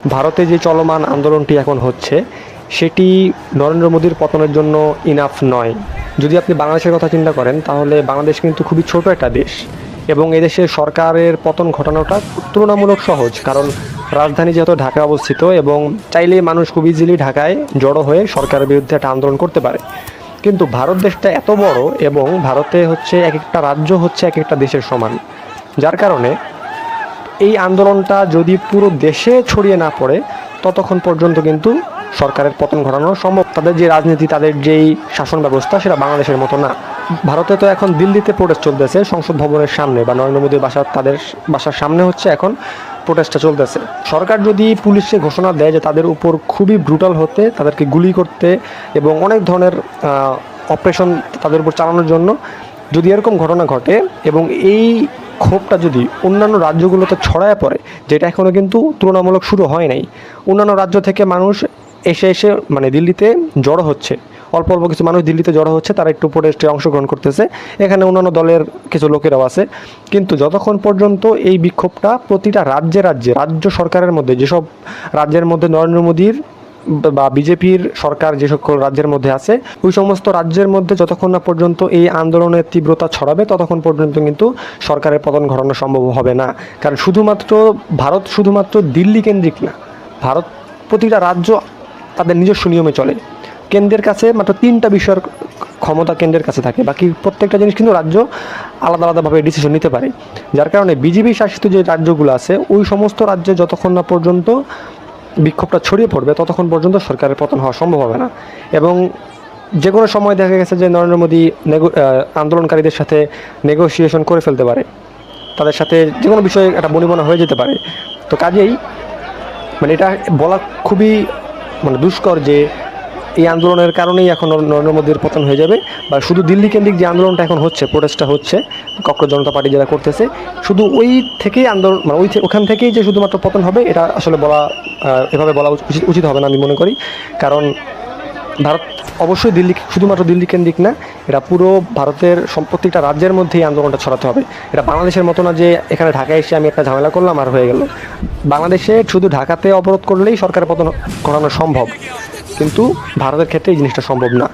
ভারতে যে চলমান আন্দোলনটি এখন হচ্ছে সেটি নরেন্দ্র মোদীর পতনের জন্য ইনাফ নয়। যদি আপনি বাংলাদেশের কথা চিন্তা করেন তাহলে বাংলাদেশ কিন্তু খুবই ছোট একটা দেশ এবং এদেশের সরকারের পতন ঘটানোটা তুলনামূলক সহজ, কারণ রাজধানী যেহেতু ঢাকায় অবস্থিত এবং চাইলেই মানুষ খুব ইজিলি ঢাকায় জড়ো হয়ে সরকারের বিরুদ্ধে একটা আন্দোলন করতে পারে। কিন্তু ভারত দেশটা এত বড় এবং ভারতে হচ্ছে এক একটা রাজ্য হচ্ছে এক একটা দেশের সমান, যার কারণে এই আন্দোলনটা যদি পুরো দেশে ছড়িয়ে না পড়ে ততক্ষণ পর্যন্ত কিন্তু সরকারের পতন ঘটানো সম্ভব। তাদের যে রাজনীতি, তাদের যেই শাসন ব্যবস্থা সেটা বাংলাদেশের মতো না। ভারতে তো এখন দিল্লিতে প্রোটেস্ট চলতেছে সংসদ ভবনের সামনে বা নরেন্দ্র মোদীর তাদের বাসার সামনে হচ্ছে এখন প্রোটেস্টটা চলতেছে। সরকার যদি পুলিশকে ঘোষণা দেয় যে তাদের উপর খুবই ব্রুটাল হতে, তাদেরকে গুলি করতে এবং অনেক ধরনের অপারেশন তাদের উপর চালানোর জন্য, যদি এরকম ঘটনা ঘটে এবং এই ক্ষোভটা যদি অন্যান্য রাজ্যগুলোতে ছড়ায় পড়ে, যেটা এখনও কিন্তু তুলনামূলক শুরু হয় নাই, অন্যান্য রাজ্য থেকে মানুষ এসে মানে দিল্লিতে জড়ো হচ্ছে, অল্প অল্প কিছু মানুষ দিল্লিতে জড়ো হচ্ছে, তারা একটু প্রোটেস্টে অংশগ্রহণ করতেছে, এখানে অন্যান্য দলের কিছু লোকেরাও আছে। কিন্তু যতক্ষণ পর্যন্ত এই বিক্ষোভটা প্রতিটা রাজ্য সরকারের মধ্যে, যেসব রাজ্যের মধ্যে নরেন্দ্র মোদীর বা বিজেপির সরকার যে সকল রাজ্যের মধ্যে আছে, ওই সমস্ত রাজ্যের মধ্যে যতক্ষণ না পর্যন্ত এই আন্দোলনের তীব্রতা ছড়াবে ততক্ষণ পর্যন্ত কিন্তু সরকারের পতন ঘটানো সম্ভব হবে না। কারণ ভারত শুধুমাত্র দিল্লি কেন্দ্রিক না, ভারত প্রতিটা রাজ্য তাদের নিজস্ব নিয়মে চলে। কেন্দ্রের কাছে মাত্র 3টা বিষয়ের ক্ষমতা কেন্দ্রের কাছে থাকে, বাকি প্রত্যেকটা জিনিস কিন্তু রাজ্য আলাদা আলাদাভাবে ডিসিশন নিতে পারে। যার কারণে বিজেপি শাসিত যে রাজ্যগুলো আছে ওই সমস্ত রাজ্যে যতক্ষণ না পর্যন্ত বিক্ষোভটা ছড়িয়ে পড়বে ততক্ষণ পর্যন্ত সরকারের পতন হওয়া সম্ভব হবে না। এবং যে কোনো সময় দেখা গেছে যে নরেন্দ্র মোদী আন্দোলনকারীদের সাথে নেগোসিয়েশন করে ফেলতে পারে, তাদের সাথে যে কোনো বিষয়ে একটা বনিবনা হয়ে যেতে পারে। তো কাজেই মানে এটা বলা খুবই দুষ্কর যে এই আন্দোলনের কারণেই এখন নরেন্দ্র মোদীর পতন হয়ে যাবে, বা শুধু দিল্লি কেন্দ্রিক যে আন্দোলনটা এখন হচ্ছে, প্রোটেস্টটা হচ্ছে ককরোচ জনতা পার্টি যারা করতেছে, শুধু ওই থেকেই আন্দোলন ওখান থেকেই যে শুধুমাত্র পতন হবে এটা আসলে এভাবে বলা উচিত হবে না আমি মনে করি। কারণ ভারত অবশ্যই শুধুমাত্র দিল্লি কেন্দ্রিক না, এটা পুরো ভারতের প্রত্যেকটা রাজ্যের মধ্যেই আন্দোলনটা ছড়াতে হবে। এটা বাংলাদেশের মতো না যে এখানে ঢাকায় এসে আমি একটা ঝামেলা করলাম আর হয়ে গেল। বাংলাদেশে শুধু ঢাকাতে অবরোধ করলেই সরকারের পতন ঘটানো সম্ভব, কিন্তু ভারতের ক্ষেত্রে এই জিনিসটা সম্ভব না।